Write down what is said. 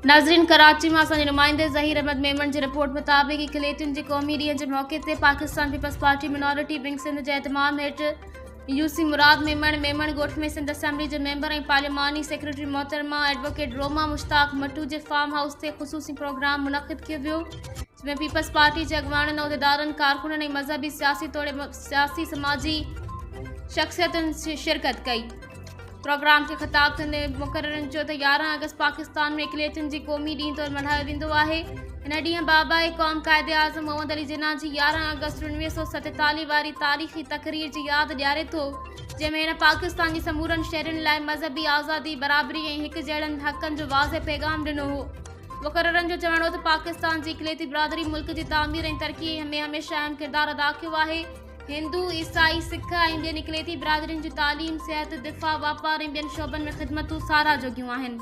नाज़रीन, कराची में असांजे नुमाइंदे ज़हीर अहमद मेमन की रिपोर्ट मुताबिक़ इकलेटिन के क़ौमी ॾींहं के मौके ते पाकिस्तान पीपल्स पार्टी मिनॉरिटी विंग सिंध के एहतमाम हेठ यूसी मुराद मेमन ॻोठ में सिंध असेंबली के मेंबर और पार्लिमानी सेक्रेटरी मोहतरमा एडवोकेट रोमा मुश्ताक मटू के फार्म हाउस से ख़ुसूसी प्रोग्राम मुनक़िद किया वियो, जिसमें पीपल्स पार्टी के अगवाननि उहदेदारनि कारकुननि और मज़हबी सियासी समाजी शख्सियतुनि शिरकत कई। प्रोग्राम के खिताब कंदे मुक़र्ररनि चयो त 11 अगस्त पाकिस्तान में इकलेटिन जी क़ौमी ॾींहुं तौरु मल्हायो वेंदो आहे। इन ॾींहुं बाबाए क़ौम क़ाइदे आज़म मोहम्मद अली जिन्ना जी 11 अगस्त 1947 वारी तारीख़ी तक़रीर की याद ॾियारे थो, जंहिंमें हिन पाकिस्तान जी समूरनि शहरनि लाइ मज़हबी आज़ादी, बराबरी ऐं हिक जहिड़नि हक़नि जो वाज़े पैगाम ॾिनो हो। मुक़र्ररनि जो चवणु हो त पाकिस्तान जी इकलेती बिरादरी मुल्क की तामीर ऐं तरक़ी में हमेशह अहम किरदार अदा कयो आहे। हिंदू, ईसाई, सिख ऐं ॿियनि इकलेती बिरादरियुनि जी तालीम, सिहत, दिफ़ा, वापार ऐं ॿियनि शोबनि में ख़िदमतूं साराह जोगियूं आहिनि।